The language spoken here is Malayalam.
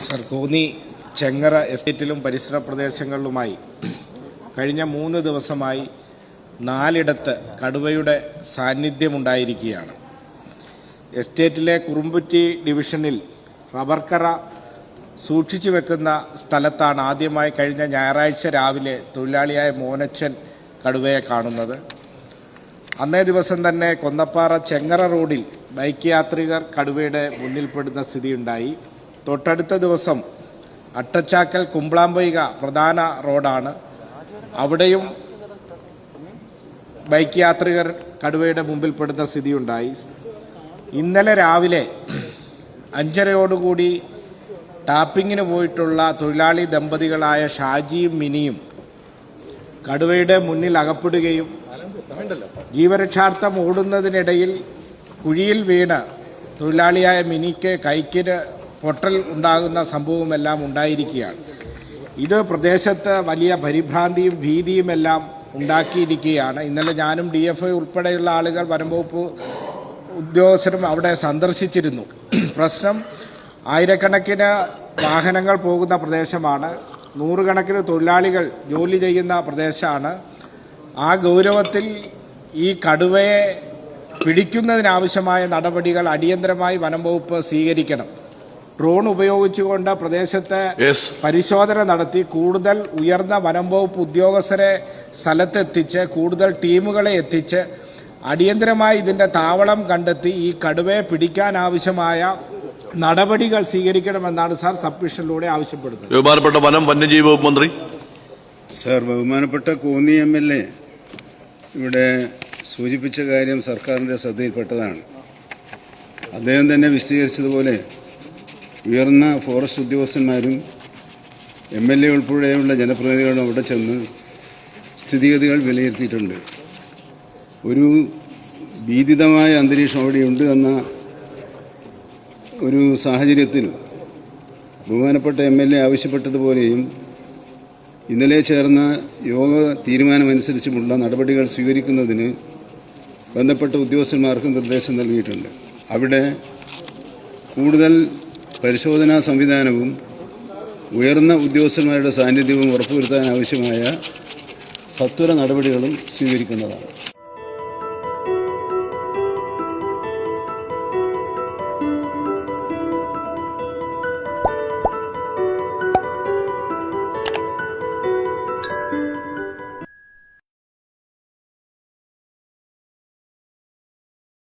സർ, കോന്നി ചെങ്ങറ എസ്റ്റേറ്റിലും പരിസര പ്രദേശങ്ങളിലുമായി കഴിഞ്ഞ 3 ദിവസമായി 4 കടുവയുടെ സാന്നിധ്യമുണ്ടായിരിക്കുകയാണ്. എസ്റ്റേറ്റിലെ കുറുമ്പുറ്റി ഡിവിഷനിൽ റബ്ബർക്കറ സൂക്ഷിച്ചു വെക്കുന്ന സ്ഥലത്താണ് ആദ്യമായി കഴിഞ്ഞ ഞായറാഴ്ച രാവിലെ തൊഴിലാളിയായ മോനച്ചൻ കടുവയെ കാണുന്നത്. അന്നേ ദിവസം തന്നെ കൊന്നപ്പാറ ചെങ്ങറ റോഡിൽ ബൈക്ക് യാത്രികർ കടുവയുടെ മുന്നിൽപ്പെടുന്ന സ്ഥിതിയുണ്ടായി. തൊട്ടടുത്ത ദിവസം അട്ടച്ചാക്കൽ കുമ്പളാമ്പൊയ്ക പ്രധാന റോഡാണ്. അവിടെയും ബൈക്ക് യാത്രികർ കടുവയുടെ മുമ്പിൽപ്പെടുന്ന സ്ഥിതിയുണ്ടായി. ഇന്നലെ രാവിലെ 5:30 ടാപ്പിങ്ങിന് പോയിട്ടുള്ള തൊഴിലാളി ദമ്പതികളായ ഷാജിയും മിനിയും കടുവയുടെ മുന്നിൽ അകപ്പെടുകയും ജീവരക്ഷാർത്ഥം ഓടുന്നതിനിടയിൽ കുഴിയിൽ വീണ് തൊഴിലാളിയായ മിനിക്ക് കൈക്കിന് പൊട്ടൽ ഉണ്ടാകുന്ന സംഭവമെല്ലാം ഉണ്ടായിരിക്കുകയാണ്. ഇത് പ്രദേശത്ത് വലിയ പരിഭ്രാന്തിയും ഭീതിയുമെല്ലാം ഉണ്ടാക്കിയിരിക്കുകയാണ്. ഇന്നലെ ഞാനും DFI ഉൾപ്പെടെയുള്ള ആളുകൾ വനംവകുപ്പ് ഉദ്യോഗസ്ഥരും അവിടെ സന്ദർശിച്ചിരുന്നു. പ്രശ്നം ആയിരക്കണക്കിന് വാഹനങ്ങൾ പോകുന്ന പ്രദേശമാണ്. 100 കണക്കിന് തൊഴിലാളികൾ ജോലി ചെയ്യുന്ന പ്രദേശമാണ്. ആ ഗൗരവത്തിൽ ഈ കടുവയെ പിടിക്കുന്നതിനാവശ്യമായ നടപടികൾ അടിയന്തരമായി വനംവകുപ്പ് സ്വീകരിക്കണം. ഡ്രോൺ ഉപയോഗിച്ചുകൊണ്ട് പ്രദേശത്തെ പരിശോധന നടത്തി കൂടുതൽ ഉയർന്ന വനംവകുപ്പ് ഉദ്യോഗസ്ഥരെ സ്ഥലത്തെത്തിച്ച് കൂടുതൽ ടീമുകളെ എത്തിച്ച് അടിയന്തരമായി ഇതിന്റെ താവളം കണ്ടെത്തി ഈ കടുവയെ പിടിക്കാനാവശ്യമായ നടപടികൾ സ്വീകരിക്കണമെന്നാണ് സാർ സബ്മിഷനിലൂടെ ആവശ്യപ്പെടുന്നത്. ബഹുമാനപ്പെട്ട വനം വന്യജീവി വകുപ്പ് മന്ത്രി. സാർ, ബഹുമാനപ്പെട്ട കോന്നി MLA ഇവിടെ സൂചിപ്പിച്ച കാര്യം സർക്കാരിൻ്റെ ശ്രദ്ധയിൽപ്പെട്ടതാണ്. അദ്ദേഹം തന്നെ വിശദീകരിച്ചതുപോലെ ഉയർന്ന ഫോറസ്റ്റ് ഉദ്യോഗസ്ഥന്മാരും MLA ഉൾപ്പെടെയുള്ള ജനപ്രതിനിധികളും അവിടെ ചെന്ന് സ്ഥിതിഗതികൾ വിലയിരുത്തിയിട്ടുണ്ട്. ഒരു ഭീതിതമായ അന്തരീക്ഷം അവിടെയുണ്ട് എന്ന ഒരു സാഹചര്യത്തിൽ ബഹുമാനപ്പെട്ട MLA ആവശ്യപ്പെട്ടതുപോലെയും ഇന്നലെ ചേർന്ന യോഗ തീരുമാനമനുസരിച്ചുമുള്ള നടപടികൾ സ്വീകരിക്കുന്നതിന് ബന്ധപ്പെട്ട ഉദ്യോഗസ്ഥന്മാർക്ക് നിർദ്ദേശം നൽകിയിട്ടുണ്ട്. അവിടെ കൂടുതൽ പരിശോധനാ സംവിധാനവും ഉയർന്ന ഉദ്യോഗസ്ഥന്മാരുടെ സാന്നിധ്യവും ഉറപ്പുവരുത്താൻ ആവശ്യമായ സത്വര നടപടികളും സ്വീകരിക്കുന്നതാണ്.